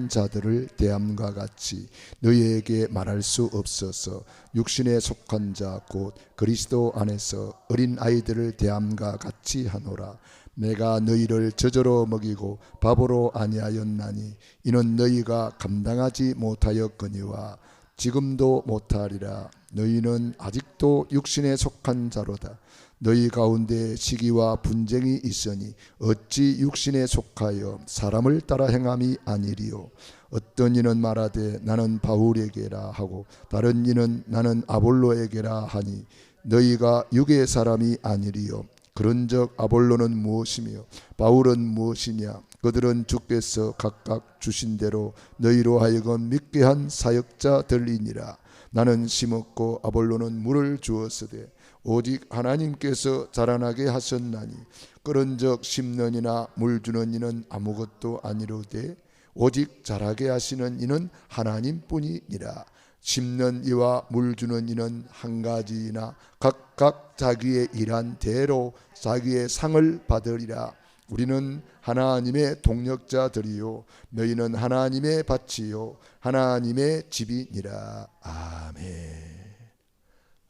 자들을 대함과 같이 너희에게 말할 수 없어서 육신에 속한 자 곧 그리스도 안에서 어린 아이들을 대함과 같이 하노라. 내가 너희를 저저로 먹이고 밥으로 아니하였나니 이는 너희가 감당하지 못하였거니와 지금도 못하리라. 너희는 아직도 육신에 속한 자로다. 너희 가운데 시기와 분쟁이 있으니 어찌 육신에 속하여 사람을 따라 행함이 아니리요. 어떤 이는 말하되 나는 바울에게라 하고 다른 이는 나는 아볼로에게라 하니 너희가 육의 사람이 아니리요. 그런즉 아볼로는 무엇이며 바울은 무엇이냐. 그들은 주께서 각각 주신 대로 너희로 하여금 믿게 한 사역자들이니라. 나는 심었고 아볼로는 물을 주었으되 오직 하나님께서 자라나게 하셨나니 그런즉 심는 이나 물 주는 이는 아무것도 아니로되 오직 자라게 하시는 이는 하나님뿐이니라. 심는 이와 물 주는 이는 한 가지이나 각각 자기의 일한 대로 자기의 상을 받으리라. 우리는 하나님의 동력자들이요 너희는 하나님의 밭이요 하나님의 집이니라. 아멘.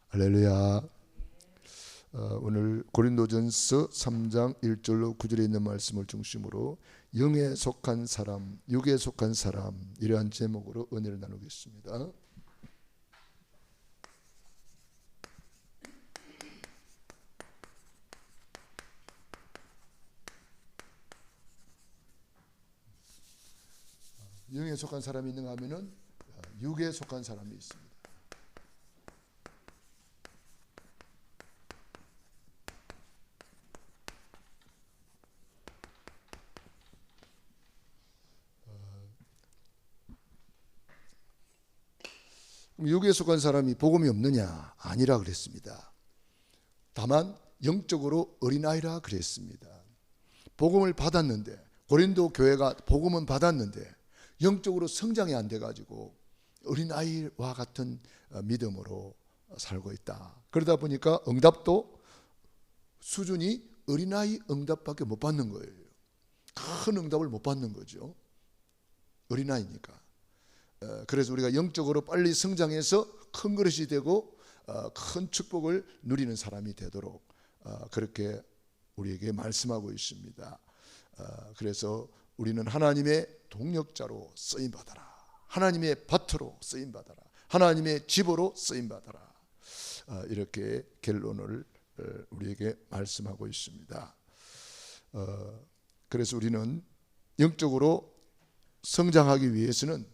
할렐루야. 오늘 고린도전서 3장 1절로 9절에 있는 말씀을 중심으로 영에 속한 사람, 육에 속한 사람, 이러한 제목으로 은혜를 나누겠습니다. 영에 속한 사람이 있는가 하면은 육에 속한 사람이 있습니다. 육에 속한 사람이 복음이 없느냐? 아니라 그랬습니다. 다만 영적으로 어린아이라 그랬습니다. 복음을 받았는데, 고린도 교회가 복음은 받았는데 영적으로 성장이 안 돼가지고 어린아이와 같은 믿음으로 살고 있다. 그러다 보니까 응답도 수준이 어린아이 응답밖에 못 받는 거예요. 큰 응답을 못 받는 거죠. 어린아이니까. 그래서 우리가 영적으로 빨리 성장해서 큰 그릇이 되고 큰 축복을 누리는 사람이 되도록 그렇게 우리에게 말씀하고 있습니다. 그래서 우리는 하나님의 동력자로 쓰임받아라. 하나님의 밭으로 쓰임받아라. 하나님의 집으로 쓰임받아라. 이렇게 결론을 우리에게 말씀하고 있습니다. 그래서 우리는 영적으로 성장하기 위해서는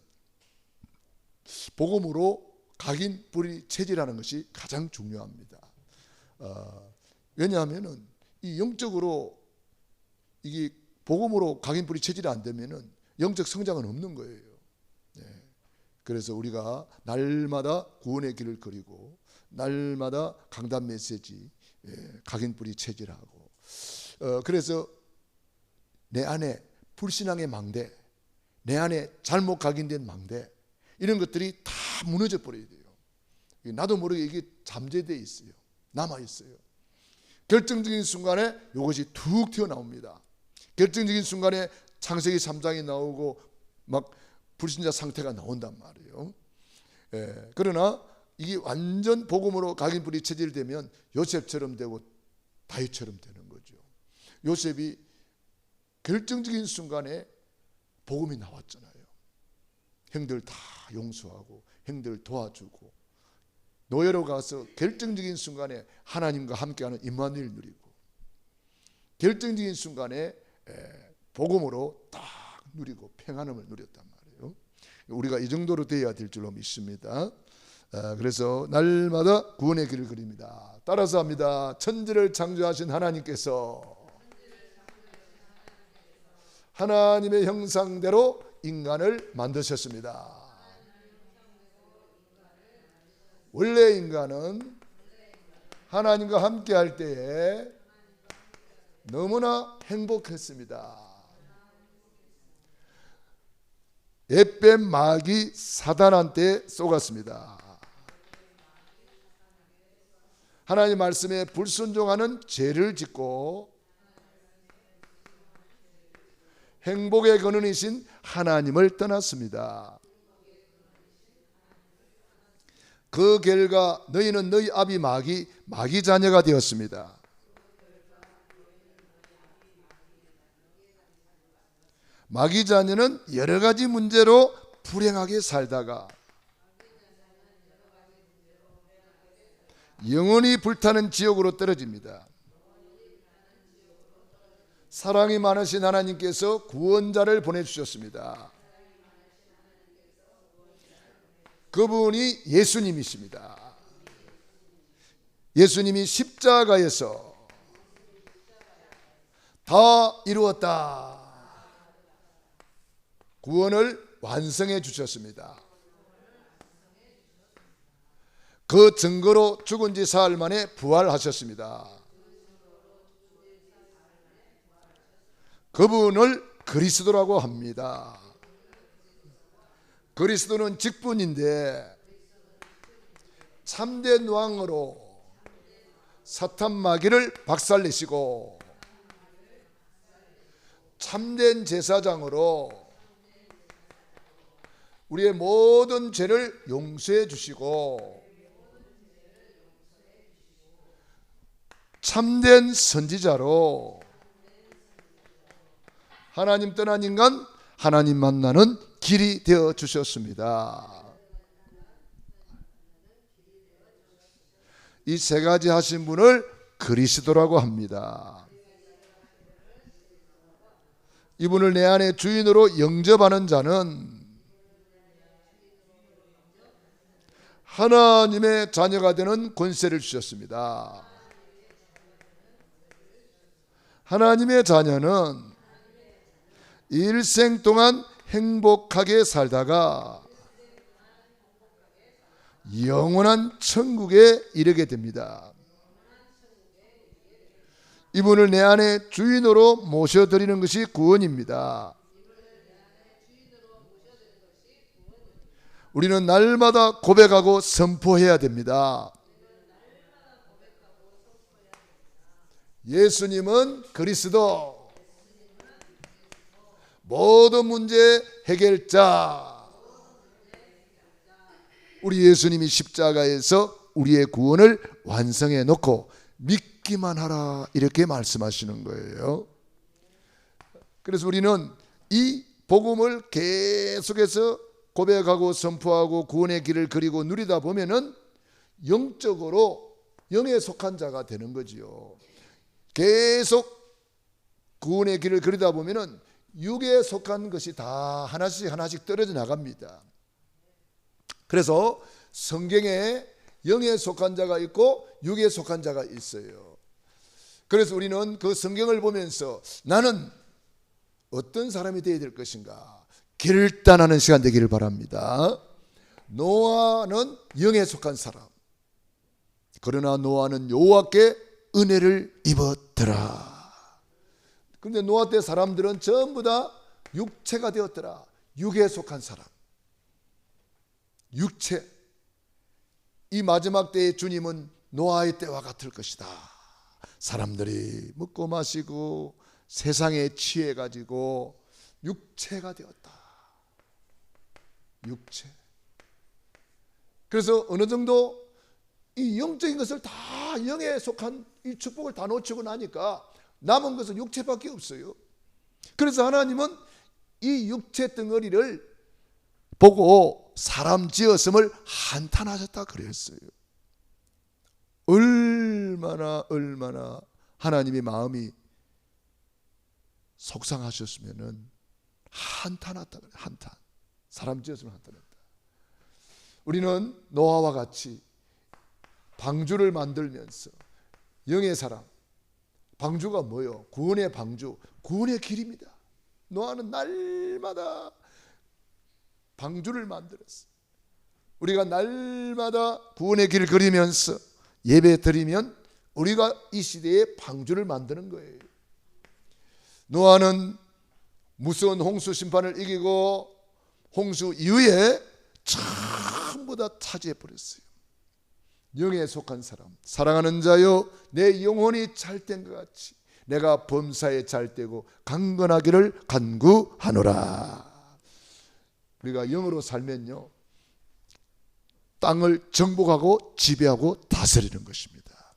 복음으로 각인 뿌리 체질하는 것이 가장 중요합니다. 왜냐하면은 이 영적으로 이게 복음으로 각인 뿌리 체질이 안 되면은 영적 성장은 없는 거예요. 네. 그래서 우리가 날마다 구원의 길을 그리고 날마다 강단 메시지, 각인 뿌리 체질하고 그래서 내 안에 불신앙의 망대, 내 안에 잘못 각인된 망대 이런 것들이 다 무너져 버려야 돼요. 나도 모르게 이게 잠재되어 있어요. 남아 있어요. 결정적인 순간에 이것이 툭 튀어나옵니다. 결정적인 순간에 창세기 3장이 나오고 막 불신자 상태가 나온단 말이에요. 그러나 이게 완전 복음으로 각인뿌리 체질되면 요셉처럼 되고 다윗처럼 되는 거죠. 요셉이 결정적인 순간에 복음이 나왔잖아요. 형들 다 용서하고 형들 도와주고 노예로 가서 결정적인 순간에 하나님과 함께하는 임마누엘 누리고 결정적인 순간에 복음으로 딱 누리고 평안함을 누렸단 말이에요. 우리가 이 정도로 되어야 될 줄로 믿습니다. 그래서 날마다 구원의 길을 그립니다. 따라서 합니다. 천지를 창조하신 하나님께서 하나님의 형상대로 인간을 만드셨습니다. 원래 인간은 하나님과 함께 할 때에 너무나 행복했습니다. 햇뱀 마귀 사단한테 쏘갔습니다. 하나님 말씀에 불순종하는 죄를 짓고 행복의 근원이신 하나님을 떠났습니다. 그 결과 너희는 너희 아비 마귀 자녀가 되었습니다. 마귀 자녀는 여러 가지 문제로 불행하게 살다가 영원히 불타는 지옥으로 떨어집니다. 사랑이 많으신 하나님께서 구원자를 보내주셨습니다. 그분이 예수님이십니다. 예수님이 십자가에서 다 이루었다, 구원을 완성해 주셨습니다. 그 증거로 죽은 지 사흘 만에 부활하셨습니다. 그분을 그리스도라고 합니다. 그리스도는 직분인데 참된 왕으로 사탄 마귀를 박살내시고 참된 제사장으로 우리의 모든 죄를 용서해 주시고 참된 선지자로 하나님 떠난 인간 하나님 만나는 길이 되어 주셨습니다. 이 세 가지 하신 분을 그리스도라고 합니다. 이분을 내 안에 주인으로 영접하는 자는 하나님의 자녀가 되는 권세를 주셨습니다. 하나님의 자녀는 일생 동안 행복하게 살다가 영원한 천국에 이르게 됩니다. 이분을 내 안에 주인으로 모셔드리는 것이 구원입니다. 우리는 날마다 고백하고 선포해야 됩니다. 예수님은 그리스도, 모든 문제 해결자. 우리 예수님이 십자가에서 우리의 구원을 완성해 놓고 믿기만 하라, 이렇게 말씀하시는 거예요. 그래서 우리는 이 복음을 계속해서 고백하고 선포하고 구원의 길을 그리고 누리다 보면은 영적으로 영에 속한 자가 되는 거지요. 계속 구원의 길을 그리다 보면은 육에 속한 것이 다 하나씩 떨어져 나갑니다. 그래서 성경에 영에 속한 자가 있고 육에 속한 자가 있어요. 그래서 우리는 그 성경을 보면서 나는 어떤 사람이 되어야 될 것인가 결단하는 시간 되기를 바랍니다. 노아는 영에 속한 사람, 그러나 노아는 여호와께 은혜를 입었더라. 그런데 노아 때 사람들은 전부 다 육체가 되었더라. 육에 속한 사람, 육체. 이 마지막 때의 주님은 노아의 때와 같을 것이다. 사람들이 먹고 마시고 세상에 취해가지고 육체가 되었다. 육체. 그래서 어느 정도 이 영적인 것을 다 영에 속한 이 축복을 다 놓치고 나니까 남은 것은 육체밖에 없어요. 그래서 하나님은 이 육체 덩어리를 보고 사람 지었음을 한탄하셨다 그랬어요. 얼마나 하나님의 마음이 속상하셨으면은 한탄하다 그래요. 한탄. 사람 지었으면 한탄했다. 우리는 노아와 같이 방주를 만들면서 영의 사람, 방주가 뭐요? 구원의 방주, 구원의 길입니다. 노아는 날마다 방주를 만들었어요. 우리가 날마다 구원의 길을 그리면서 예배 드리면 우리가 이 시대에 방주를 만드는 거예요. 노아는 무서운 홍수 심판을 이기고 홍수 이후에 전부 다 차지해 버렸어요. 영에 속한 사람, 사랑하는 자여 내 영혼이 찰된 것 같이 내가 범사에 잘되고 강건하기를 간구하노라. 우리가 영으로 살면요, 땅을 정복하고 지배하고 다스리는 것입니다.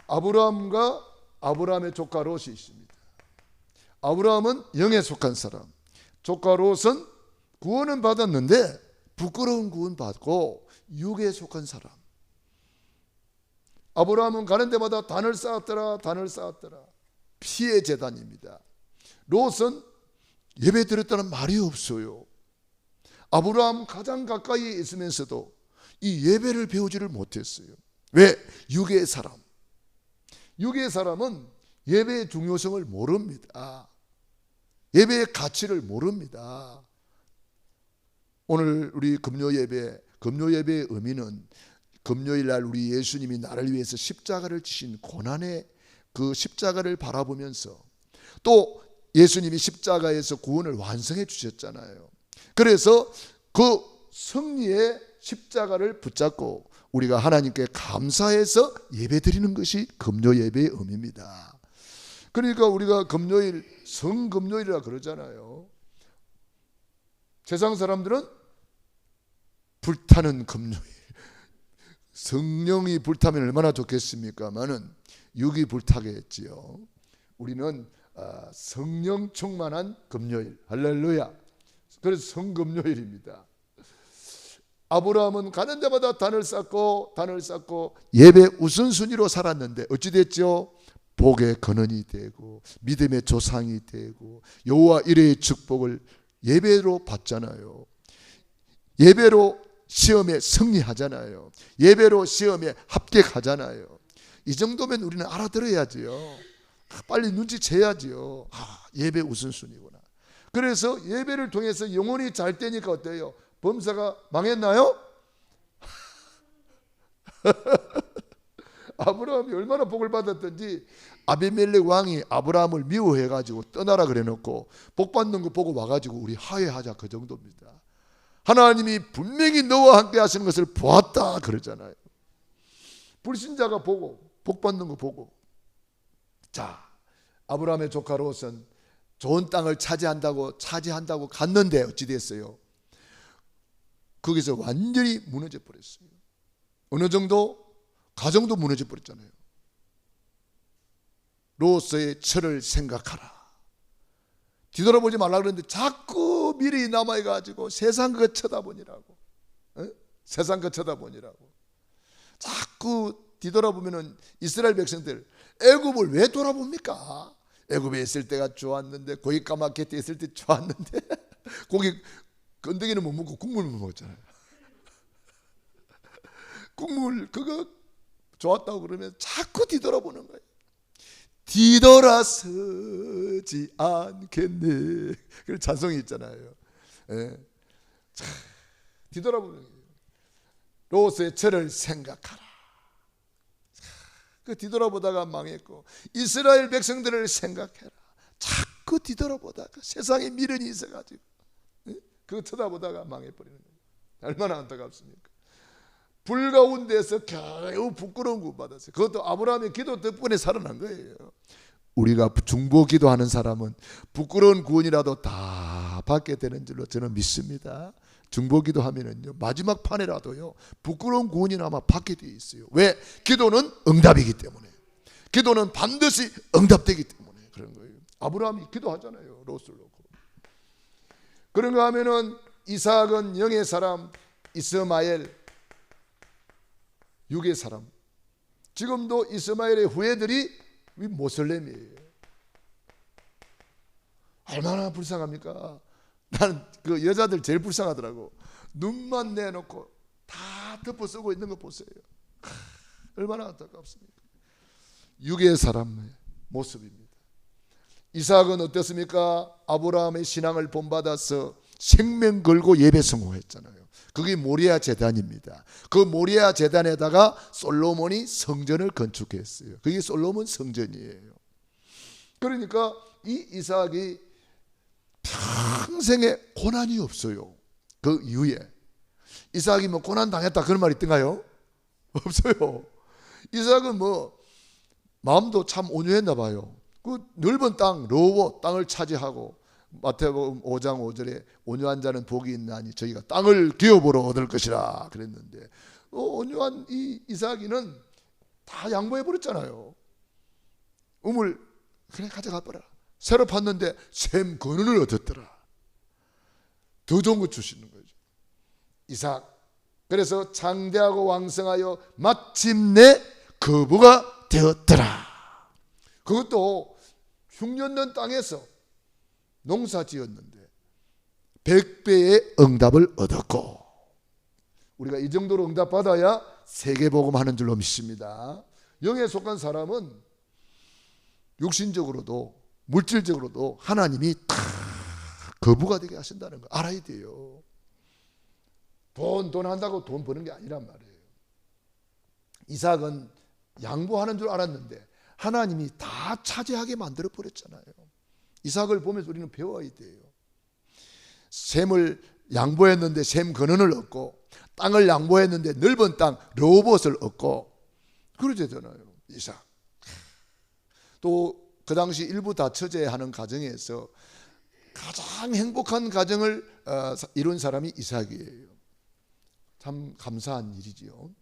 아브라함과 아브라함의 조카 롯이 있습니다. 아브라함은 영에 속한 사람, 조카 롯은 구원은 받았는데 부끄러운 구원 받고 육에 속한 사람. 아브라함은 가는 데마다 단을 쌓았더라, 단을 쌓았더라. 피의 제단입니다. 롯은 예배 드렸다는 말이 없어요. 아브라함 가장 가까이에 있으면서도 이 예배를 배우지를 못했어요. 왜? 육의 사람. 육의 사람은 예배의 중요성을 모릅니다. 예배의 가치를 모릅니다. 오늘 우리 금요 예배의 의미는 금요일 날 우리 예수님이 나를 위해서 십자가를 지신 고난의 그 십자가를 바라보면서 또 예수님이 십자가에서 구원을 완성해 주셨잖아요. 그래서 그 승리의 십자가를 붙잡고 우리가 하나님께 감사해서 예배드리는 것이 금요 예배의 의미입니다. 그러니까 우리가 금요일 성금요일이라 그러잖아요. 세상 사람들은 불타는 금요일, 성령이 불타면 얼마나 좋겠습니까마는 육이 불타게 했지요. 우리는 성령 충만한 금요일, 할렐루야. 그래서 성금요일입니다. 아브라함은 가는 데마다 단을 쌓고 예배 우선순위로 살았는데 어찌 됐죠? 복의 근원이 되고 믿음의 조상이 되고 여호와 이레의 축복을 예배로 받잖아요. 예배로 시험에 승리하잖아요. 예배로 시험에 합격하잖아요. 이 정도면 우리는 알아들어야지요. 빨리 눈치채야지요. 예배 우선순위구나. 그래서 예배를 통해서 영혼이 잘 되니까 어때요? 범사가 망했나요? 아브라함이 얼마나 복을 받았던지 아비멜렉 왕이 아브라함을 미워해가지고 떠나라 그래놓고 복 받는 거 보고 와가지고 우리 화해하자, 그 정도입니다. 하나님이 분명히 너와 함께 하시는 것을 보았다 그러잖아요. 불신자가 보고 복 받는 거 보고. 자, 아브라함의 조카 롯은 좋은 땅을 차지한다고 갔는데 어찌 됐어요? 거기서 완전히 무너져 버렸어요. 어느 정도? 가정도 무너져 버렸잖아요. 롯의 철을 생각하라. 뒤돌아보지 말라 그랬는데 자꾸 미래에 남아가지고 세상 것 쳐다보니라고. 세상 것 쳐다보니라고. 자꾸 뒤돌아보면은 이스라엘 백성들 애굽을 왜 돌아봅니까? 애굽에 있을 때가 좋았는데, 고기 까맣게 있을 때 좋았는데 고기 건더기는 못 먹고 국물만 먹었잖아요. 국물 그거 좋았다고 그러면 자꾸 뒤돌아보는 거예요. 뒤돌아서지 않겠네. 그 찬송이 있잖아요. 뒤돌아보는 거예요. 롯의 철을 생각하라. 그 뒤돌아보다가 망했고, 이스라엘 백성들을 생각해라. 자꾸 뒤돌아보다가 세상에 미련이 있어가지고 그거 쳐다보다가 망해버리는 거예요. 얼마나 안타깝습니까? 불 가운데서 겨우 부끄러운 구원 받았어요. 그것도 아브라함의 기도 덕분에 살아난 거예요. 우리가 중보 기도하는 사람은 부끄러운 구원이라도 다 받게 되는 줄로 저는 믿습니다. 중보 기도하면은요, 마지막 판에라도요 부끄러운 구원이 아마 받게 되어 있어요. 왜? 기도는 응답이기 때문에. 기도는 반드시 응답되기 때문에 그런 거예요. 아브라함이 기도하잖아요. 롯을 놓고. 그런가 하면은 이삭은 영의 사람, 이스마엘 육의 사람. 지금도 이스마엘의 후예들이 모슬렘이에요. 얼마나 불쌍합니까? 나는 그 여자들 제일 불쌍하더라고. 눈만 내놓고 다 덮어 쓰고 있는 거 보세요. 얼마나 안타깝습니까? 육의 사람의 모습입니다. 이삭은 어땠습니까? 아브라함의 신앙을 본받아서 생명 걸고 예배 성공했잖아요. 그게 모리아 제단입니다. 그 모리아 제단에다가 솔로몬이 성전을 건축했어요. 그게 솔로몬 성전이에요. 그러니까 이 이삭이 평생에 고난이 없어요. 그 이후에 이삭이 뭐 고난 당했다 그런 말 있던가요? 없어요. 이삭은 뭐 마음도 참 온유했나 봐요. 그 넓은 땅 로보 땅을 차지하고 마태복음 5장 5절에 온유한 자는 복이 있나니 저희가 땅을 기업으로 얻을 것이라 그랬는데 온유한 이 이삭이는 다 양보해 버렸잖아요. 우물 그래 가져가 버려. 새로 팠는데 샘 근원을 얻었더라. 더 좋은 거 주시는 거죠. 이삭. 그래서 장대하고 왕성하여 마침내 거부가 되었더라. 그것도 흉년된 땅에서 농사 지었는데 100배의 응답을 얻었고, 우리가 이 정도로 응답 받아야 세계복음 하는 줄로 믿습니다. 영에 속한 사람은 육신적으로도 물질적으로도 하나님이 다 거부가 되게 하신다는 거 알아야 돼요. 돈 한다고 돈 버는 게 아니란 말이에요. 이삭은 양보하는 줄 알았는데 하나님이 다 차지하게 만들어 버렸잖아요. 이삭을 보면서 우리는 배워야 돼요. 샘을 양보했는데 샘 근원을 얻고, 땅을 양보했는데 넓은 땅 르호봇을 얻고, 그러잖아요. 이삭. 또 그 당시 일부 다처제하는 가정에서 가장 행복한 가정을 이룬 사람이 이삭이에요. 참 감사한 일이지요.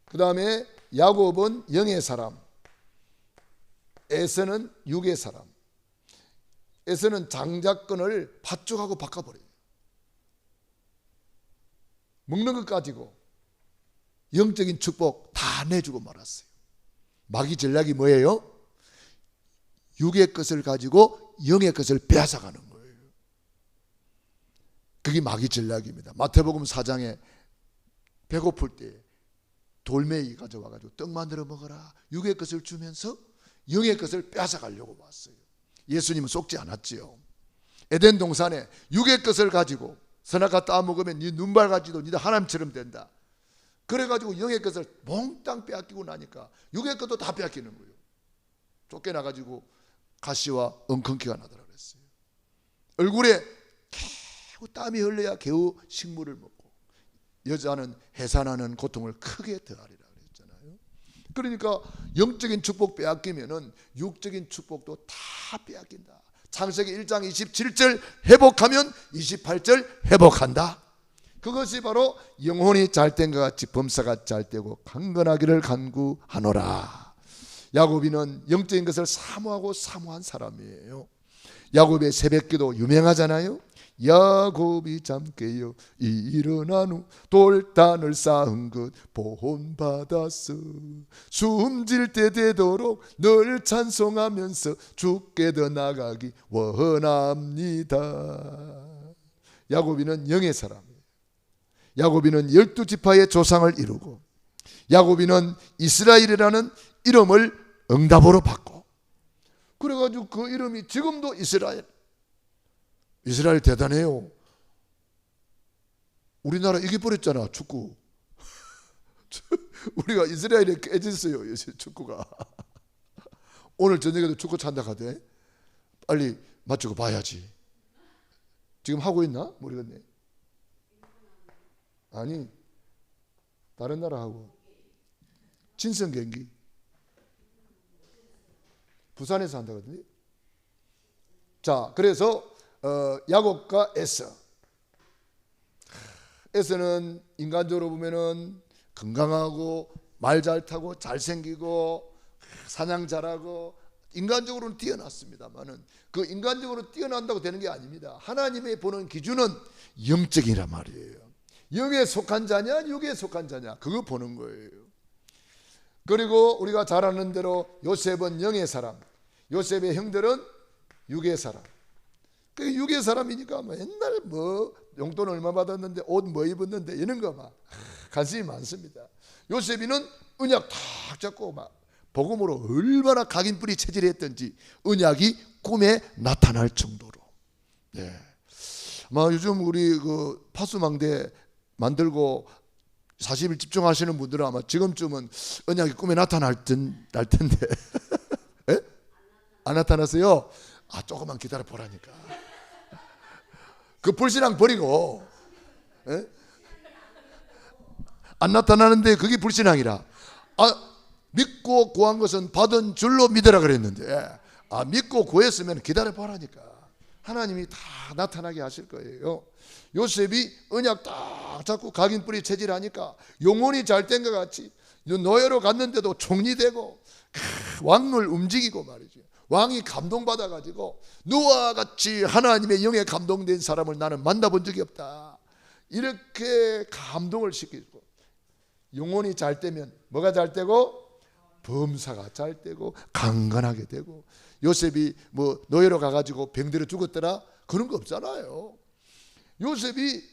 그 다음에 야곱은 영의 사람, 에서는 육의 사람. 에서는 장자권을 팥죽하고 바꿔버려요. 먹는 것 가지고 영적인 축복 다 내주고 말았어요. 마귀 전략이 뭐예요? 육의 것을 가지고 영의 것을 빼앗아가는 거예요. 그게 마귀 전략입니다. 마태복음 4장에 배고플 때 돌멩이 가져와가지고 떡 만들어 먹어라. 육의 것을 주면서 영의 것을 빼앗아가려고 왔어요. 예수님은 속지 않았지요. 에덴 동산에 육의 것을 가지고 선악과 따먹으면 네 눈발 가지도 네가 하나님처럼 된다. 그래가지고 영의 것을 몽땅 빼앗기고 나니까 육의 것도 다 빼앗기는 거예요. 쫓겨나가지고 가시와 엉겅퀴가 나더라 그랬어요. 얼굴에 겨우 땀이 흘러야 겨우 식물을 먹고, 여자는 해산하는 고통을 크게 더하리라 그랬잖아요. 그러니까 영적인 축복 빼앗기면은 육적인 축복도 다 빼앗긴다. 창세기 1장 27절 회복하면 28절 회복한다. 그것이 바로 영혼이 잘된 것 같이 범사가 잘되고 강건하기를 간구하노라. 야곱이는 영적인 것을 사모하고 사모한 사람이에요. 야곱의 새벽기도 유명하잖아요. 야곱이 잠 깨어 일어난 후 돌단을 쌓은 것 본받았어. 숨질 때 되도록 늘 찬송하면서 주께 더 나가기 원합니다. 야곱이는 영의 사람이에요. 야곱이는 12지파의 조상을 이루고, 야곱이는 이스라엘이라는 이름을 응답으로 받고, 그래가지고 그 이름이 지금도 이스라엘. 이스라엘 대단해요. 우리나라 이겨버렸잖아, 축구. 우리가 이스라엘에 깨졌어요, 축구가. 오늘 저녁에도 축구 찬다 하대. 빨리 맞추고 봐야지. 지금 하고 있나? 모르겠네. 아니, 다른 나라 하고. 친선 경기. 부산에서 한다거든요. 자, 그래서 야곱과 에서. 에서는 인간적으로 보면은 건강하고 말 잘 타고 잘생기고 사냥 잘하고 인간적으로는 뛰어났습니다만은 그 인간적으로 뛰어난다고 되는 게 아닙니다. 하나님의 보는 기준은 영적이란 말이에요. 영에 속한 자냐 육에 속한 자냐 그거 보는 거예요. 그리고 우리가 잘 아는 대로 요셉은 영의 사람, 요셉의 형들은 육의 사람. 그 육의 사람이니까 맨날 뭐 용돈 얼마 받았는데 옷 뭐 입었는데 이런 거 막 관심이 많습니다. 요셉이는 언약 탁 잡고 막 복음으로 얼마나 각인뿌리 체질했던지 언약이 꿈에 나타날 정도로. 네. 아마 요즘 우리 그 파수망대 만들고 40일 집중하시는 분들은 아마 지금쯤은 언약이 꿈에 나타날 텐데 에? 안 나타났어요? 아, 조금만 기다려 보라니까. 그 불신앙 버리고 에? 안 나타나는데 그게 불신앙이라. 아, 믿고 구한 것은 받은 줄로 믿으라 그랬는데, 믿고 구했으면 기다려보라니까. 하나님이 다 나타나게 하실 거예요. 요셉이 언약 딱 잡고 각인뿌리 체질하니까 영혼이 잘 된 것 같이 노예로 갔는데도 총리되고 왕을 움직이고 말이죠. 왕이 감동받아가지고 너와 같이 하나님의 영에 감동된 사람을 나는 만나본 적이 없다, 이렇게 감동을 시키고, 영혼이 잘 되면 뭐가 잘 되고? 범사가 잘 되고 강건하게 되고. 요셉이 뭐 노예로 가가지고 병들어 죽었더라, 그런 거 없잖아요. 요셉이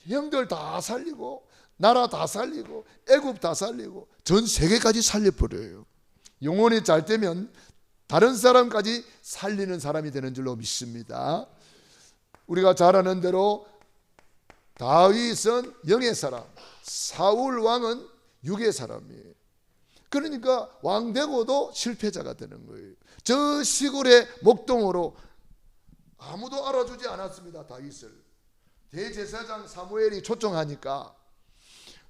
형들 다 살리고 나라 다 살리고 애굽 다 살리고 전 세계까지 살려버려요. 영혼이 잘 되면 다른 사람까지 살리는 사람이 되는 줄로 믿습니다. 우리가 잘 아는 대로 다윗은 영의 사람, 사울 왕은 육의 사람이에요. 그러니까 왕 되고도 실패자가 되는 거예요. 저 시골의 목동으로 아무도 알아주지 않았습니다. 다윗을 대제사장 사무엘이 초청하니까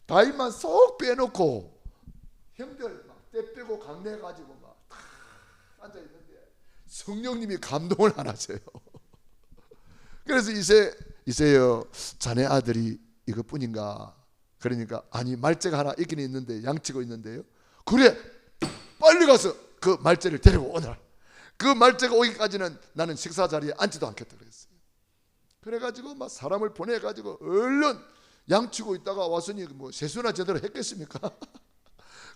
다윗만 쏙 빼놓고 형들 막 떼 빼고 강내가지고 막 앉아있는데 성령님이 감동을 안 하세요. 그래서 이세요 자네 아들이 이것뿐인가? 그러니까 아니 말째가 하나 있긴 있는데 양치고 있는데요. 그래 빨리 가서 그 말째를 데리고 오너라. 그 말째가 오기까지는 나는 식사 자리에 앉지도 않겠다 그랬어요. 그래가지고 막 사람을 보내가지고 얼른 양치고 있다가 왔으니 뭐 세수나 제대로 했겠습니까?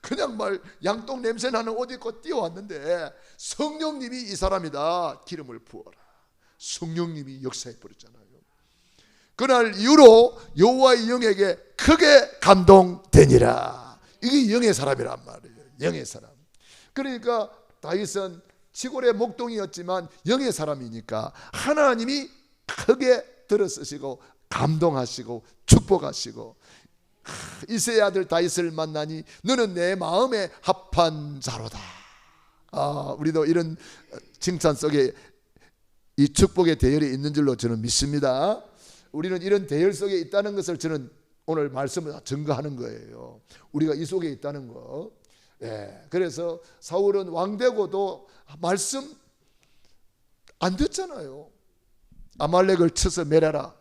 그냥 말 양똥 냄새 나는 옷 입고 뛰어왔는데 성령님이 이 사람이다 기름을 부어라. 성령님이 역사해 버렸잖아요. 그날 이후로 여호와의 영에게 크게 감동되니라. 이게 영의 사람이란 말이에요. 영의 사람. 그러니까 다윗은 시골의 목동이었지만 영의 사람이니까 하나님이 크게 들어쓰시고 감동하시고 축복하시고, 이새의 아들 다윗을 만나니 너는 내 마음에 합한 자로다. 우리도 이런 칭찬 속에 이 축복의 대열이 있는 줄로 저는 믿습니다. 우리는 이런 대열 속에 있다는 것을 저는 오늘 말씀을 증거하는 거예요. 우리가 이 속에 있다는 거. 그래서 사울은 왕되고도 말씀 안 듣잖아요. 아말렉을 쳐서 멸하라,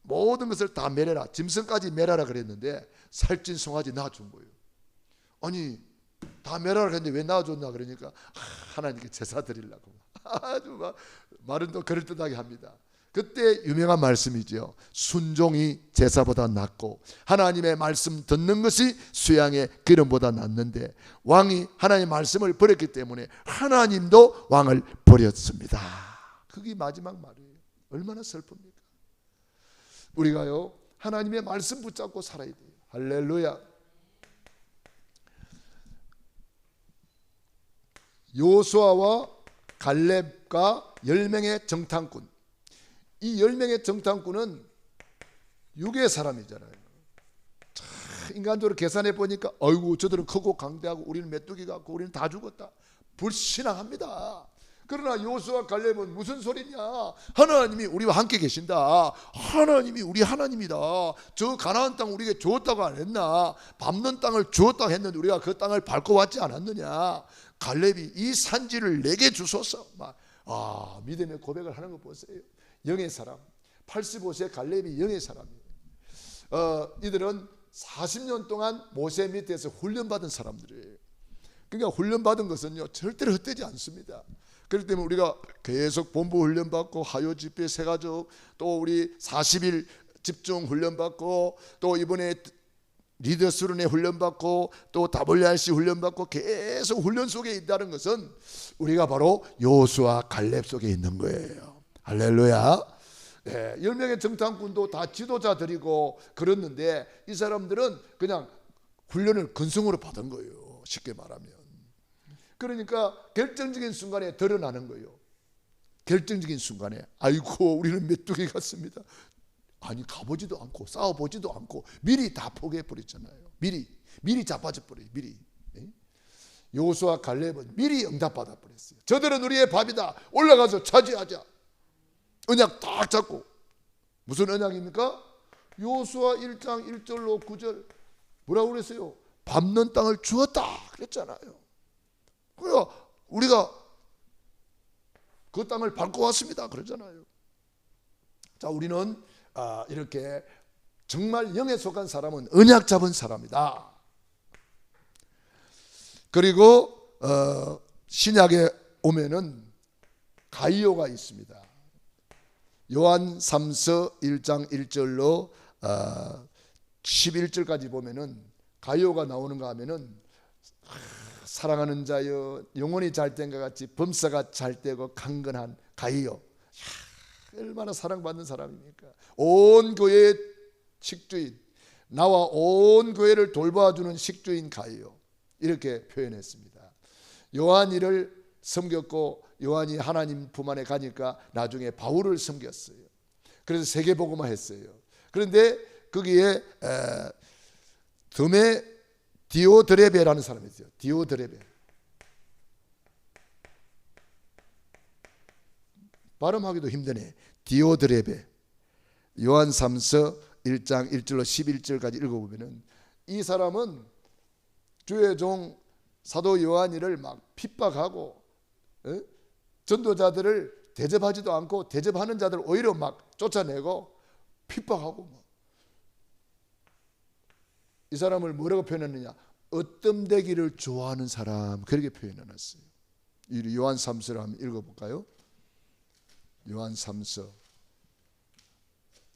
모든 것을 다 멸해라, 짐승까지 멸하라 그랬는데 살찐 송아지 낳아준 거예요. 아니 다 멸하라 그랬는데 왜 낳아줬나 그러니까 하나님께 제사 드리려고. 아주 막 말은 또 그럴듯하게 합니다. 그때 유명한 말씀이죠. 순종이 제사보다 낫고 하나님의 말씀 듣는 것이 수양의 기름보다 낫는데, 왕이 하나님의 말씀을 버렸기 때문에 하나님도 왕을 버렸습니다. 그게 마지막 말이에요. 얼마나 슬픕니까? 우리가요 하나님의 말씀 붙잡고 살아야 돼요. 할렐루야. 요수아와 갈렙과 10명의 정탐꾼, 이 10명의 정탐꾼은 육의 사람이잖아요. 인간적으로 계산해 보니까 아이고 저들은 크고 강대하고 우리는 메뚜기 같고 우리는 다 죽었다, 불신앙합니다. 그러나 요수와 갈렙은 무슨 소리냐, 하나님이 우리와 함께 계신다, 하나님이 우리 하나님이다, 저 가나안 땅 우리에게 주었다고 안 했나, 밟는 땅을 주었다고 했는데 우리가 그 땅을 밟고 왔지 않았느냐, 갈렙이 이 산지를 내게 주소서. 믿음의 고백을 하는 거 보세요. 영의 사람, 85세 갈렙이 영의 사람이에요. 이들은 40년 동안 모세 밑에서 훈련받은 사람들이에요. 그러니까 훈련받은 것은요 절대로 헛되지 않습니다. 그렇기 때문에 우리가 계속 본부 훈련받고 하요 집회 세가족, 또 우리 40일 집중 훈련받고, 또 이번에 리더 수련회 훈련받고, 또 WRC 훈련받고, 계속 훈련 속에 있다는 것은 우리가 바로 요수와 갈렙 속에 있는 거예요. 할렐루야. 10명의 정탐꾼도 다 지도자들이고 그랬는데 이 사람들은 그냥 훈련을 근성으로 받은 거예요. 쉽게 말하면. 그러니까 결정적인 순간에 드러나는 거예요. 결정적인 순간에 아이고 우리는 메뚜기 같습니다. 아니 가보지도 않고 싸워보지도 않고 미리 다 포기해버렸잖아요. 미리 자빠져 버려요. 미리. 요수와 갈렙은 미리 응답받아 버렸어요. 저들은 우리의 밥이다, 올라가서 차지하자. 언약 딱 잡고. 무슨 언약입니까? 요수와 1장 1절로 9절 뭐라고 그랬어요? 밟는 땅을 주었다 그랬잖아요. 그러니까 우리가 그 땅을 밟고 왔습니다 그러잖아요. 자, 우리는 이렇게 정말 영에 속한 사람은 언약 잡은 사람이다. 그리고 신약에 오면은 가이오가 있습니다. 요한 3서 1장 1절로 11절까지 보면은 가이오가 나오는가 하면은 사랑하는 자여 영혼이 잘된 것 같이 범사가 잘되고 강건한 가이오. 얼마나 사랑받는 사람입니까? 온 교회의 식주인, 나와 온 교회를 돌봐주는 식주인 가이오, 이렇게 표현했습니다. 요한이를 섬겼고 요한이 하나님 품 안에 가니까 나중에 바울을 섬겼어요. 그래서 세계복음화 했어요. 그런데 거기에 디오드레베라는 사람이 있어요. 디오드레베. 발음하기도 힘드네. 디오드레베. 요한 3서 1장 1절로 11절까지 읽어보면은 이 사람은 주의 종 사도 요한이를 막 핍박하고 전도자들을 대접하지도 않고 대접하는 자들을 오히려 막 쫓아내고 핍박하고 이 사람을 뭐라고 표현했느냐? 으뜸되기를 좋아하는 사람, 그렇게 표현해놨어요. 이 요한 3서를 한번 읽어볼까요? 요한 3서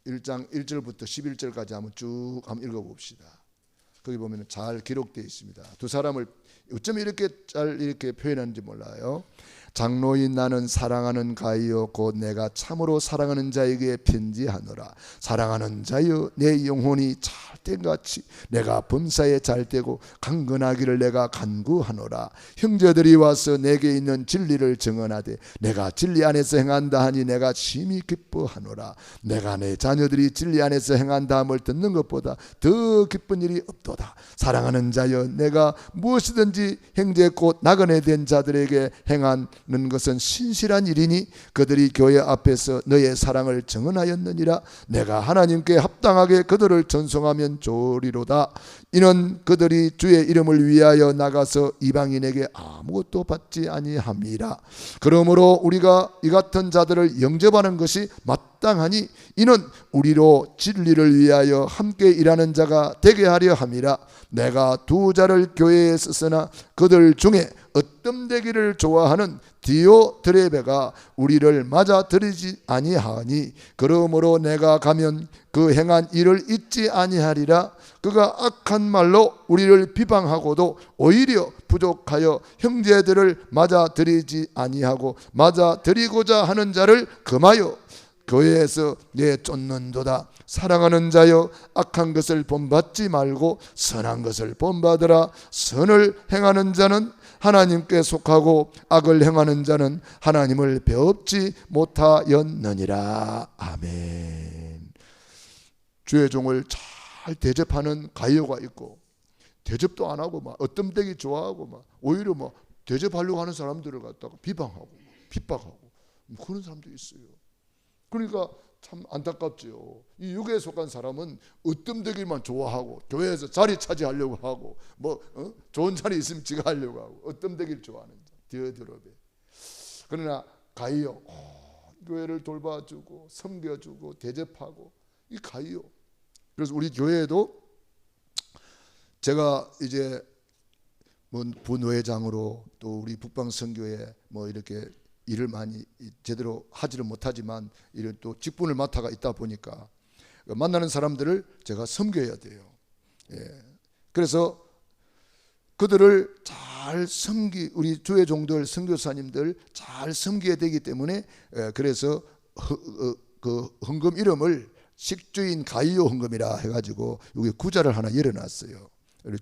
1장 1절부터 11절까지 한번 쭉 한번 읽어봅시다. 거기 보면 잘 기록되어 있습니다. 두 사람을 어쩜 이렇게 잘 이렇게 표현하는지 몰라요. 장로인 나는 사랑하는 가이요 곧 내가 참으로 사랑하는 자에게 편지하노라. 사랑하는 자여 내 영혼이 잘된같이 내가 범사에 잘되고 강건하기를 내가 간구하노라. 형제들이 와서 내게 있는 진리를 증언하되 내가 진리 안에서 행한다 하니 내가 심히 기뻐하노라. 내가 내 자녀들이 진리 안에서 행한다 함을 듣는 것보다 더 기쁜 일이 없도다. 사랑하는 자여 내가 무엇이든지 형제 곧 나그네 된 자들에게 행한 는 것은 신실한 일이니 그들이 교회 앞에서 너의 사랑을 증언하였느니라. 내가 하나님께 합당하게 그들을 전송하면 좋으리로다. 이는 그들이 주의 이름을 위하여 나가서 이방인에게 아무것도 받지 아니함이라. 그러므로 우리가 이 같은 자들을 영접하는 것이 마땅하니 이는 우리로 진리를 위하여 함께 일하는 자가 되게 하려 함이라. 내가 두 자를 교회에 썼으나 그들 중에 으뜸되기를 좋아하는 디오드레베가 우리를 맞아들이지 아니하니 그러므로 내가 가면 그 행한 일을 잊지 아니하리라. 그가 악한 말로 우리를 비방하고도 오히려 부족하여 형제들을 맞아들이지 아니하고 맞아들이고자 하는 자를 금하여 교회에서 내쫓는도다. 사랑하는 자여 악한 것을 본받지 말고 선한 것을 본받으라. 선을 행하는 자는 하나님께 속하고 악을 행하는 자는 하나님을 배웁지 못하였느니라. 아멘. 주의 종을 잘 대접하는 가이오가 있고 대접도 안 하고 막 으뜸되기 좋아하고 막 오히려 막 대접하려고 하는 사람들을 갖다가 비방하고 핍박하고 그런 사람도 있어요. 그러니까 참 안타깝지요. 이 육에 속한 사람은 으뜸되기만 좋아하고 교회에서 자리 차지하려고 하고 좋은 자리 있으면 지가 하려고 하고 으뜸되기를 좋아하는 자 디오드레베. 그러나 가이오 교회를 돌봐주고 섬겨주고 대접하고 이 가이오. 그래서 우리 교회에도 제가 이제 부노회장으로 또 우리 북방선교회 이렇게 일을 많이 제대로 하지를 못하지만 이런 또 직분을 맡아가 있다 보니까 만나는 사람들을 제가 섬겨야 돼요. 그래서 그들을 잘 우리 주의 종들 선교사님들 잘 섬겨야 되기 때문에 그래서 그 헌금 이름을 식주인 가이오 헌금이라 해가지고 여기 구자를 하나 열어놨어요.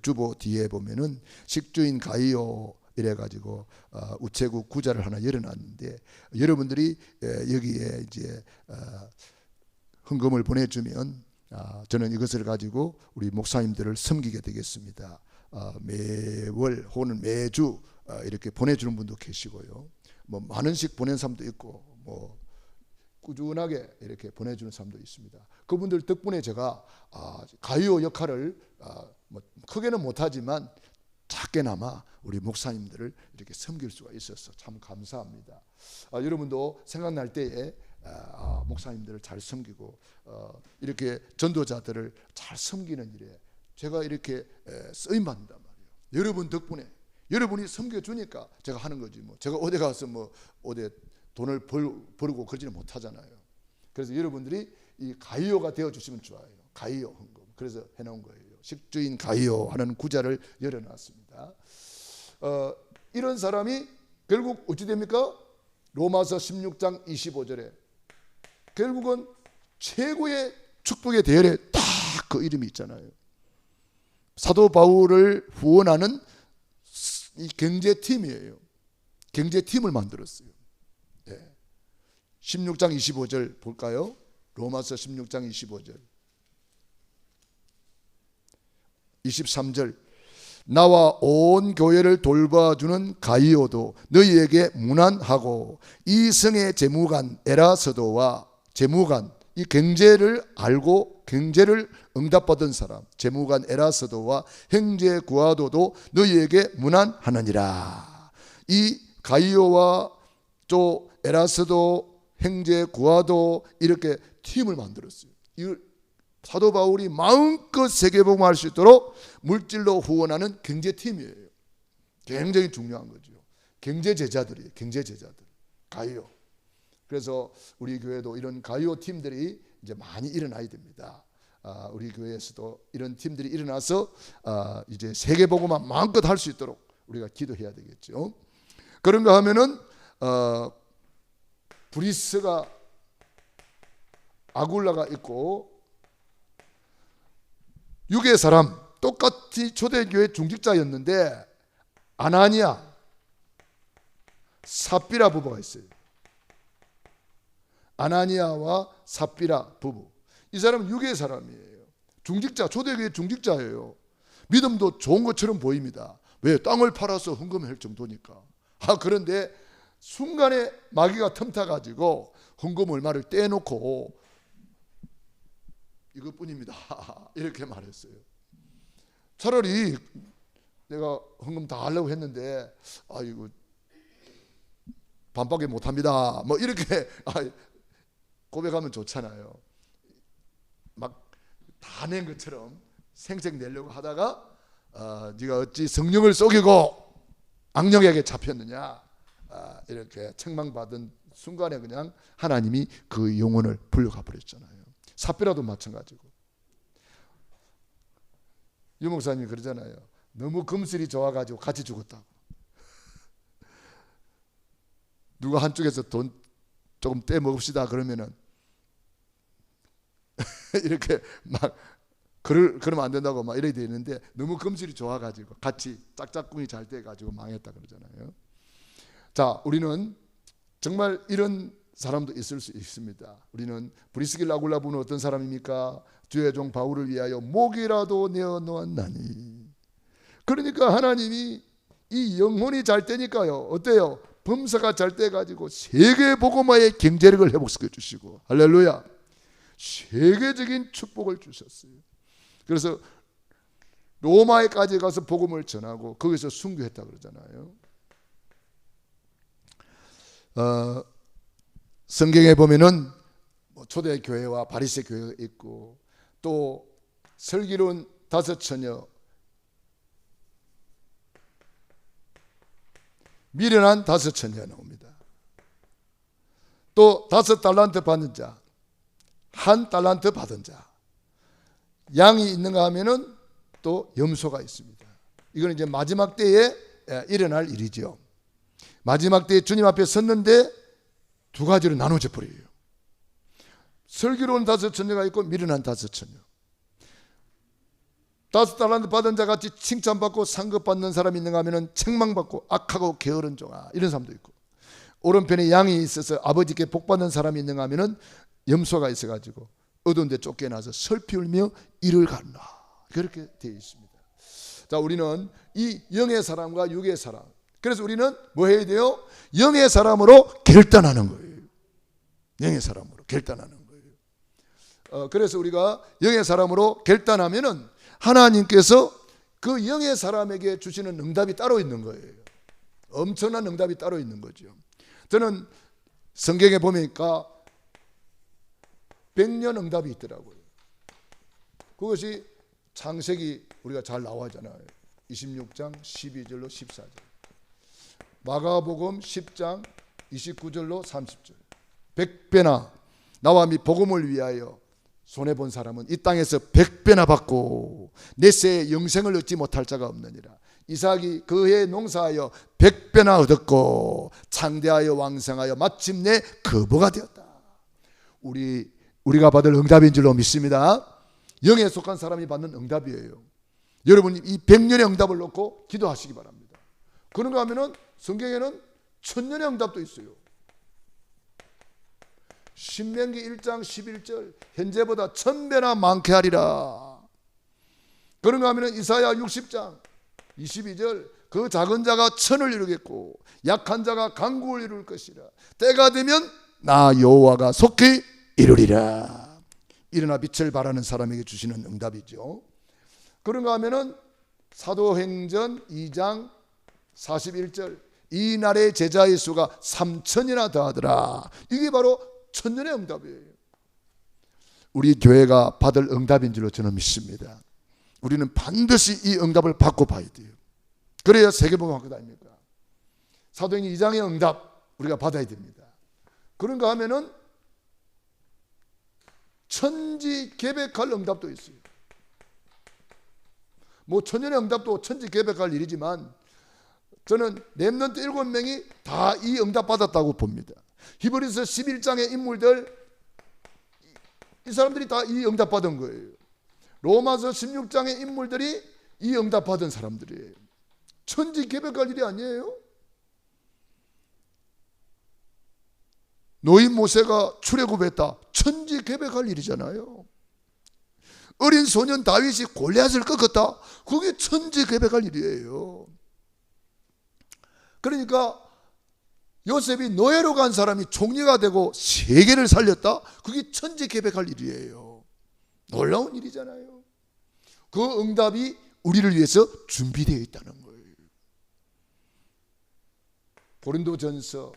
주보 뒤에 보면은 식주인 가이오 이래가지고 우체국 구자를 하나 열어놨는데 여러분들이 여기에 이제 헌금을 보내주면 저는 이것을 가지고 우리 목사님들을 섬기게 되겠습니다. 매월 혹은 매주 이렇게 보내주는 분도 계시고요. 만 원씩 보낸 사람도 있고 꾸준하게 이렇게 보내주는 사람도 있습니다. 그분들 덕분에 제가 가이오 역할을 뭐 크게는 못하지만 작게나마 우리 목사님들을 이렇게 섬길 수가 있어서 참 감사합니다. 여러분도 생각날 때에 목사님들을 잘 섬기고 이렇게 전도자들을 잘 섬기는 일에 제가 이렇게 쓰임 받는단 말이에요. 여러분 덕분에 여러분이 섬겨주니까 제가 하는 거지 뭐 제가 어디 가서 뭐 어디 돈을 벌고 그러지는 못하잖아요. 그래서 여러분들이 이 가이오가 되어주시면 좋아요. 가이오 헌금. 그래서 해놓은 거예요. 식주인 가이오 하는 구좌를 열어놨습니다. 이런 사람이 결국 어찌 됩니까? 로마서 16장 25절에 결국은 최고의 축복의 대열에 딱 그 이름이 있잖아요. 사도 바울을 후원하는 이 경제팀이에요. 경제팀을 만들었어요. 16장 25절 볼까요? 로마서 16장 25절 23절 나와 온 교회를 돌봐주는 가이오도 너희에게 문안하고 이 성의 재무관 에라서도와 재무관 이 경제를 알고 경제를 응답받은 사람 재무관 에라서도와 형제 구아도도 너희에게 문안하느니라. 이 가이오와 또 에라서도 형제 구아도 이렇게 팀을 만들었어요. 이 사도 바울이 마음껏 세계복음할 수 있도록 물질로 후원하는 경제팀이에요. 굉장히 중요한 거죠. 경제제자들이에요. 경제제자들 가이오. 그래서 우리 교회도 이런 가이오 팀들이 이제 많이 일어나야 됩니다. 우리 교회에서도 이런 팀들이 일어나서 이제 세계복음만 마음껏 할 수 있도록 우리가 기도해야 되겠죠. 그런가 하면은 브리스가 아굴라가 있고 육의 사람 똑같이 초대교회 중직자였는데 아나니아 삽비라 부부가 있어요. 아나니아와 삽비라 부부. 이 사람은 육의 사람이에요. 중직자, 초대교회 중직자예요. 믿음도 좋은 것처럼 보입니다. 왜? 땅을 팔아서 헌금할 정도니까. 그런데 순간에 마귀가 틈타가지고 헌금 얼마를 떼놓고 이것뿐입니다. 이렇게 말했어요. 차라리 내가 헌금 다 하려고 했는데 이거 반밖에 못합니다. 뭐 이렇게 고백하면 좋잖아요. 막 다 낸 것처럼 생색 내려고 하다가 네가 어찌 성령을 속이고 악령에게 잡혔느냐 이렇게 책망받은 순간에 그냥 하나님이 그 영혼을 불려가 버렸잖아요. 삽비라도 마찬가지고. 유 목사님이 그러잖아요. 너무 금슬이 좋아가지고 같이 죽었다고. 누가 한쪽에서 돈 조금 떼먹읍시다 그러면은 이렇게 막 그러면 안 된다고 막 이래야 되는데 너무 금슬이 좋아가지고 같이 짝짝꿍이 잘 돼가지고 망했다 그러잖아요. 자, 우리는 정말 이런 사람도 있을 수 있습니다. 우리는 브리스길라 아굴라 분은 어떤 사람입니까? 주의 종 바울을 위하여 목이라도 내어놓았나니. 그러니까 하나님이 이 영혼이 잘 되니까요. 어때요? 범사가 잘 돼가지고 세계 복음화의 경제력을 회복시켜 주시고 할렐루야. 세계적인 축복을 주셨어요. 그래서 로마에까지 가서 복음을 전하고 거기서 순교했다 그러잖아요. 성경에 보면은 초대 교회와 바리새 교회가 있고 또 슬기로운 5처녀 미련한 5처녀가 나옵니다. 또 5달란트 받는 자, 1달란트 받은 자, 양이 있는가 하면은 또 염소가 있습니다. 이건 이제 마지막 때에 일어날 일이죠. 마지막 때에 주님 앞에 섰는데 두 가지로 나눠져 버려요. 슬기로운 5처녀가 있고 미련한 5처녀. 5달란트 받은 자 같이 칭찬받고 상급받는 사람이 있는가 하면 책망받고 악하고 게으른 종아 이런 사람도 있고, 오른편에 양이 있어서 아버지께 복받는 사람이 있는가 하면 염소가 있어가지고 어두운 데 쫓겨나서 슬피 울며 이를 갈라 그렇게 되어 있습니다. 자, 우리는 이 영의 사람과 육의 사람, 그래서 우리는 뭐 해야 돼요? 영의 사람으로 결단하는 거예요. 영의 사람으로 결단하는 거예요. 그래서 우리가 영의 사람으로 결단하면은 하나님께서 그 영의 사람에게 주시는 응답이 따로 있는 거예요. 엄청난 응답이 따로 있는 거죠. 저는 성경에 보니까 100년 응답이 있더라고요. 그것이 창세기 우리가 잘 나와잖아요. 26장 12절로 14절, 마가복음 10장 29절로 30절. 100배나 나와 및 복음을 위하여 손해본 사람은 이 땅에서 100배나 받고 내세에 영생을 얻지 못할 자가 없느니라. 이삭이 그해 농사하여 100배나 얻었고 창대하여 왕성하여 마침내 거부가 되었다. 우리가 받을 응답인 줄로 믿습니다. 영에 속한 사람이 받는 응답이에요. 여러분 이 100년의 응답을 놓고 기도하시기 바랍니다. 그런가 하면은 성경에는 1000년의 응답도 있어요. 신명기 1장 11절 현재보다 1000배나 많게 하리라. 그런가 하면 이사야 60장 22절 그 작은 자가 천을 이루겠고 약한 자가 강국을 이룰 것이라. 때가 되면 나 여호와가 속히 이루리라. 일어나 빛을 발하는 사람에게 주시는 응답이죠. 그런가 하면은 사도행전 2장 41절 이 날의 제자의 수가 3000이나 더하더라. 이게 바로 1000년의 응답이에요. 우리 교회가 받을 응답인 줄로 저는 믿습니다. 우리는 반드시 이 응답을 받고 봐야 돼요. 그래야 세계복음 학교 다닙니까? 사도행전 2장의 응답 우리가 받아야 됩니다. 그런가 하면은 천지개벽할 응답도 있어요. 뭐 1000년의 응답도 천지개벽할 일이지만 저는 렘넌트 7명이 다 이 응답 받았다고 봅니다. 히브리서 11장의 인물들 이 사람들이 다 이 응답 받은 거예요. 로마서 16장의 인물들이 이 응답 받은 사람들이에요. 천지개벽할 일이 아니에요. 노인 모세가 출애굽했다. 천지개벽할 일이잖아요. 어린 소년 다윗이 골리앗을 꺾었다. 그게 천지개벽할 일이에요. 그러니까 요셉이 노예로 간 사람이 총리가 되고 세계를 살렸다. 그게 천지개벽할 일이에요. 놀라운 일이잖아요. 그 응답이 우리를 위해서 준비되어 있다는 거예요. 고린도전서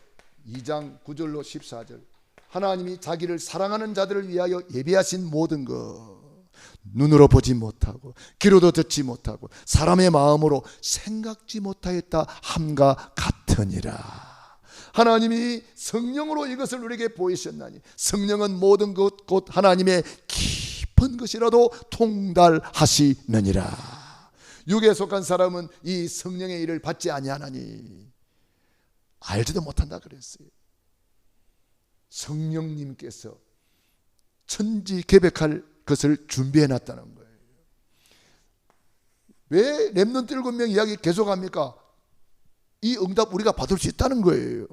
2장 9절로 14절 하나님이 자기를 사랑하는 자들을 위하여 예비하신 모든 것 눈으로 보지 못하고 귀로도 듣지 못하고 사람의 마음으로 생각지 못하였다 함과 같으니라. 하나님이 성령으로 이것을 우리에게 보이셨나니 성령은 모든 것 곧 하나님의 깊은 것이라도 통달하시느니라. 육에 속한 사람은 이 성령의 일을 받지 아니하나니 알지도 못한다 그랬어요. 성령님께서 천지개벽할 것을 준비해 놨다는 거예요. 왜 렘넌트 7명 이야기 계속합니까? 이 응답 우리가 받을 수 있다는 거예요.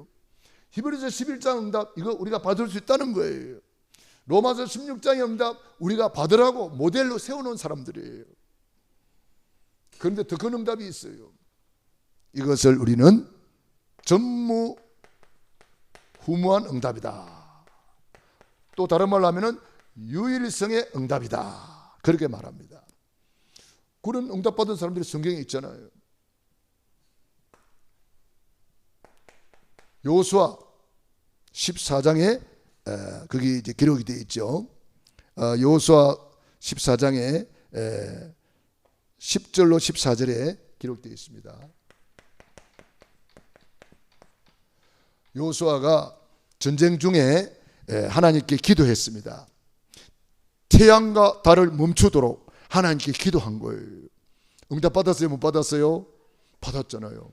히브리서 11장 응답 이거 우리가 받을 수 있다는 거예요. 로마서 16장의 응답 우리가 받으라고 모델로 세워놓은 사람들이에요. 그런데 더 큰 응답이 있어요. 이것을 우리는 전무후무한 응답이다. 또 다른 말로 하면은 유일성의 응답이다. 그렇게 말합니다. 그런 응답받은 사람들이 성경에 있잖아요. 여호수아 14장에 거기 이제 기록이 되어 있죠. 여호수아 14장에 10절로 14절에 기록되어 있습니다. 여호수아가 전쟁 중에 하나님께 기도했습니다. 태양과 달을 멈추도록 하나님께 기도한 거예요. 응답 받았어요? 못 받았어요? 받았잖아요.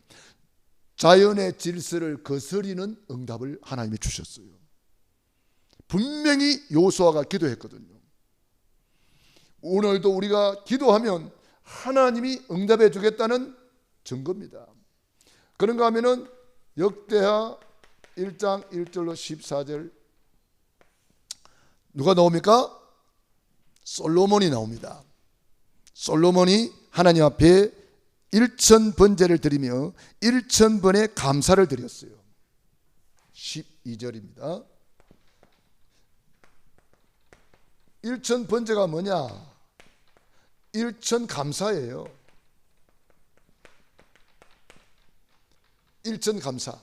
자연의 질서를 거스리는 응답을 하나님이 주셨어요. 분명히 여호수아가 기도했거든요. 오늘도 우리가 기도하면 하나님이 응답해 주겠다는 증거입니다. 그런가 하면은 역대하 1장 1절로 14절 누가 나옵니까? 솔로몬이 나옵니다. 솔로몬이 하나님 앞에 1000번제를 드리며 1000번의 감사를 드렸어요. 12절입니다. 1000번제가 뭐냐? 1000 감사예요. 일천감사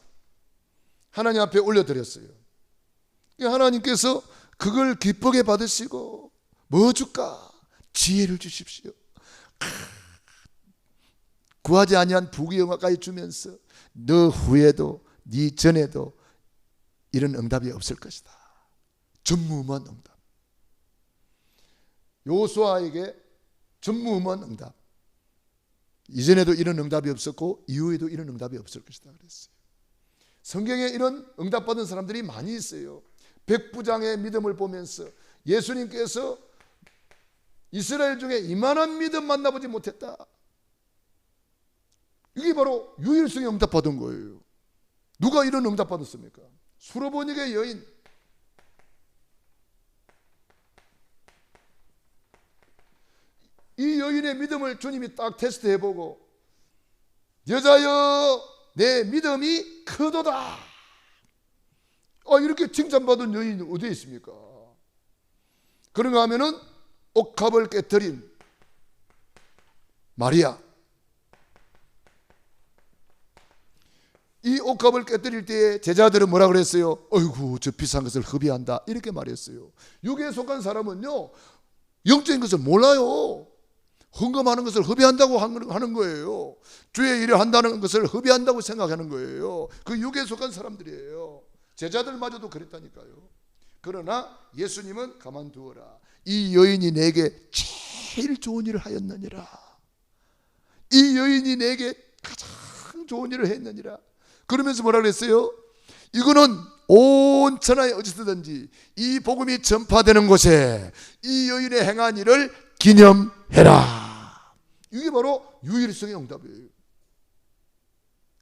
하나님 앞에 올려드렸어요. 하나님께서 그걸 기쁘게 받으시고 뭐 줄까? 지혜를 주십시오. 구하지 아니한 부귀영화까지 주면서 너 후에도 네 전에도 이런 응답이 없을 것이다. 전무후무한 응답. 여호수아에게 전무후무한 응답. 이전에도 이런 응답이 없었고 이후에도 이런 응답이 없을 것이다 그랬어요. 성경에 이런 응답받은 사람들이 많이 있어요. 백부장의 믿음을 보면서 예수님께서 이스라엘 중에 이만한 믿음 만나보지 못했다. 이게 바로 유일성의 응답받은 거예요. 누가 이런 응답받았습니까? 수로보닉의 여인. 이 여인의 믿음을 주님이 딱 테스트해보고 여자여 내 믿음이 크도다. 이렇게 칭찬받은 여인이 어디에 있습니까? 그런가 하면은 옥합을 깨뜨린 마리아. 이 옥합을 깨뜨릴 때에 제자들은 뭐라 그랬어요? 어이구 저 비싼 것을 흡의한다 이렇게 말했어요. 육에 속한 사람은요 영적인 것을 몰라요. 헌금하는 것을 흡의한다고 하는 거예요. 주의 일을 한다는 것을 흡의한다고 생각하는 거예요. 그 육에 속한 사람들이에요. 제자들마저도 그랬다니까요. 그러나 예수님은 가만두어라. 이 여인이 내게 제일 좋은 일을 하였느니라. 이 여인이 내게 가장 좋은 일을 했느니라. 그러면서 뭐라 그랬어요? 이거는 온 천하에 어디서든지 이 복음이 전파되는 곳에 이 여인의 행한 일을 기념해라. 이게 바로 유일성의 응답이에요.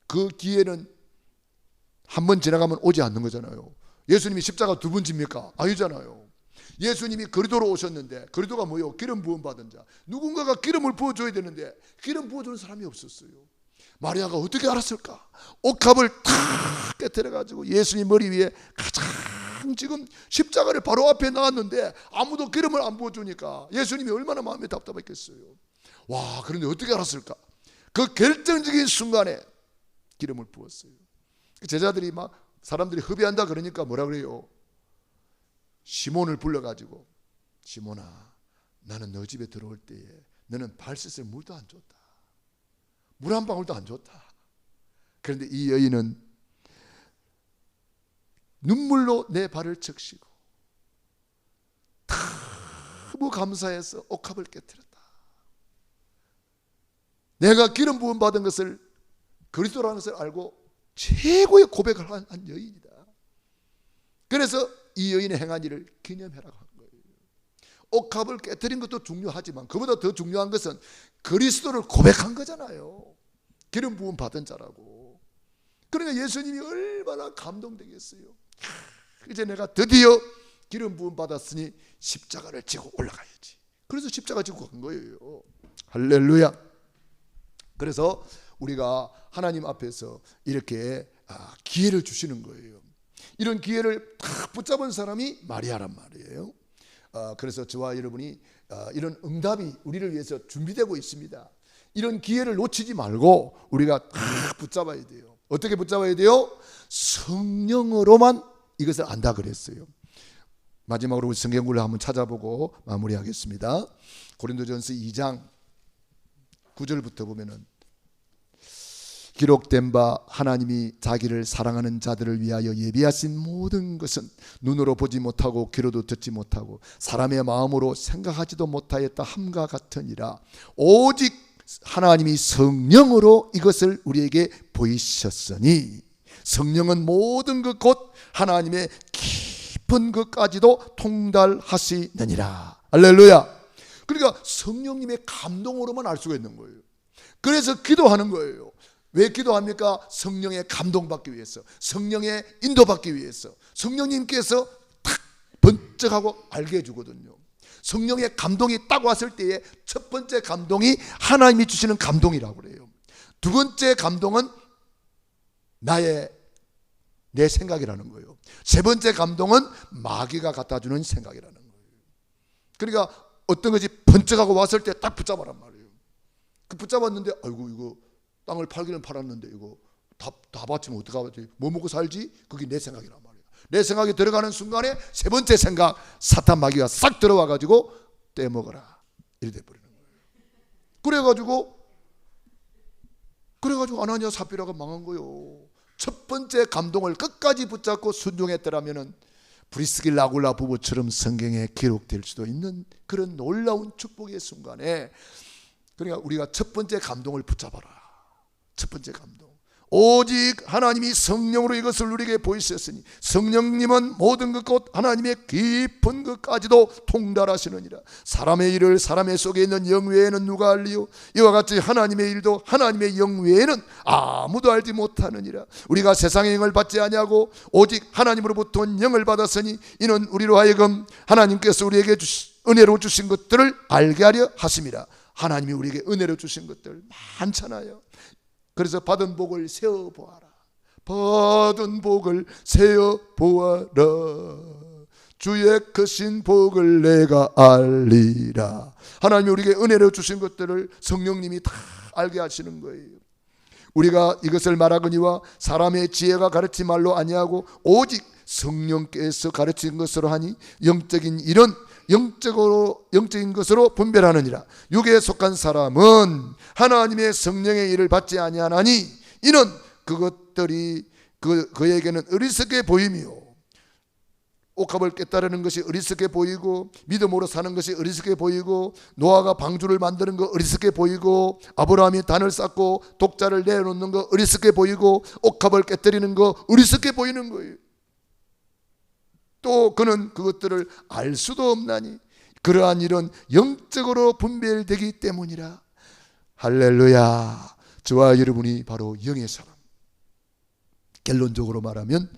그 기회는 한 번 지나가면 오지 않는 거잖아요. 예수님이 십자가 두 번 집니까? 아니잖아요. 예수님이 그리도로 오셨는데 그리도가 뭐예요? 기름 부음 받은 자. 누군가가 기름을 부어줘야 되는데 기름 부어주는 사람이 없었어요. 마리아가 어떻게 알았을까? 옥합을 탁 깨뜨려가지고 예수님 머리 위에 가장 지금 십자가를 바로 앞에 놨는데 아무도 기름을 안 부어주니까 예수님이 얼마나 마음이 답답했겠어요. 와, 그런데 어떻게 알았을까? 그 결정적인 순간에 기름을 부었어요. 제자들이 막 사람들이 흡의한다 그러니까 뭐라 그래요? 시몬을 불러가지고 시몬아 나는 너 집에 들어올 때에 너는 발 씻을 물도 안 줬다. 물 한 방울도 안 줬다. 그런데 이 여인은 눈물로 내 발을 적시고 너무 감사해서 옥합을 깨뜨렸다. 내가 기름 부음 받은 것을 그리스도라는 것을 알고 최고의 고백을 한 여인이다. 그래서 이 여인의 행한 일을 기념해라고 한 거예요. 옥합을 깨뜨린 것도 중요하지만 그보다 더 중요한 것은 그리스도를 고백한 거잖아요. 기름 부음 받은 자라고. 그러니까 예수님이 얼마나 감동되겠어요. 이제 내가 드디어 기름 부음 받았으니 십자가를 지고 올라가야지. 그래서 십자가 지고 간 거예요. 할렐루야. 그래서 우리가 하나님 앞에서 이렇게 기회를 주시는 거예요. 이런 기회를 딱 붙잡은 사람이 마리아란 말이에요. 그래서 저와 여러분이 이런 응답이 우리를 위해서 준비되고 있습니다. 이런 기회를 놓치지 말고 우리가 딱 붙잡아야 돼요. 어떻게 붙잡아야 돼요? 성령으로만 이것을 안다 그랬어요. 마지막으로 우리 성경구를 한번 찾아보고 마무리하겠습니다. 고린도전서 2장 9절부터 보면은 기록된 바 하나님이 자기를 사랑하는 자들을 위하여 예비하신 모든 것은 눈으로 보지 못하고 귀로도 듣지 못하고 사람의 마음으로 생각하지도 못하였다 함과 같으니라. 오직 하나님이 성령으로 이것을 우리에게 보이셨으니 성령은 모든 것 곧 하나님의 깊은 것까지도 통달하시느니라. 할렐루야. 그러니까 성령님의 감동으로만 알 수가 있는 거예요. 그래서 기도하는 거예요. 왜 기도합니까? 성령의 감동받기 위해서, 성령의 인도받기 위해서. 성령님께서 탁 번쩍하고 알게 해주거든요. 성령의 감동이 딱 왔을 때에 첫 번째 감동이 하나님이 주시는 감동이라고 그래요. 두 번째 감동은 내 생각이라는 거예요. 세 번째 감동은 마귀가 갖다주는 생각이라는 거예요. 그러니까 어떤 것이 번쩍하고 왔을 때 딱 붙잡아란 말이에요. 그 붙잡았는데 아이고 이거 땅을 팔기는 팔았는데 이거 다 바치면 어떡하지? 뭐 먹고 살지? 그게 내 생각이란 말이에요. 내 생각이 들어가는 순간에 세 번째 생각, 사탄 마귀가 싹 들어와 가지고 떼먹어라 이래 버리는 거예요. 그래가지고 아나니아 삽비라가 망한 거예요. 첫 번째 감동을 끝까지 붙잡고 순종했더라면은 브리스길라 아굴라 부부처럼 성경에 기록될 수도 있는 그런 놀라운 축복의 순간에, 그러니까 우리가 첫 번째 감동을 붙잡아라. 첫 번째 감동, 오직 하나님이 성령으로 이것을 우리에게 보이셨으니 성령님은 모든 것 곧 하나님의 깊은 것까지도 통달하시느니라. 사람의 일을 사람의 속에 있는 영 외에는 누가 알리요? 이와 같이 하나님의 일도 하나님의 영 외에는 아무도 알지 못하느니라. 우리가 세상의 영을 받지 아니하고 오직 하나님으로부터 온 영을 받았으니 이는 우리로 하여금 하나님께서 우리에게 은혜로 주신 것들을 알게 하려 하심이라. 하나님이 우리에게 은혜로 주신 것들 많잖아요. 그래서 받은 복을 세어보아라. 받은 복을 세어보아라. 주의 크신 복을 내가 알리라. 하나님이 우리에게 은혜로 주신 것들을 성령님이 다 알게 하시는 거예요. 우리가 이것을 말하거니와 사람의 지혜가 가르친 말로 아니하고 오직 성령께서 가르친 것으로 하니 영적인 일은 영적인 것으로 분별하느니라. 육에 속한 사람은 하나님의 성령의 일을 받지 아니하나니 이는 그것들이 그에게는 어리석게 보이며, 옥합을 깨따르는 것이 어리석게 보이고 믿음으로 사는 것이 어리석게 보이고 노아가 방주를 만드는 거 어리석게 보이고 아브라함이 단을 쌓고 독자를 내놓는 거 어리석게 보이고 옥합을 깨뜨리는 거 어리석게 보이는 거예요. 또 그는 그것들을 알 수도 없나니 그러한 일은 영적으로 분별되기 때문이라. 할렐루야. 저와 여러분이 바로 영의 사람. 결론적으로 말하면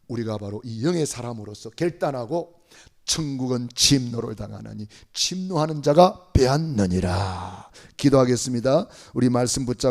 우리가 바로 이 영의 사람으로서 결단하고 천국은 침노를 당하나니 침노하는 자가 빼앗느니라. 기도하겠습니다. 우리 말씀 붙잡고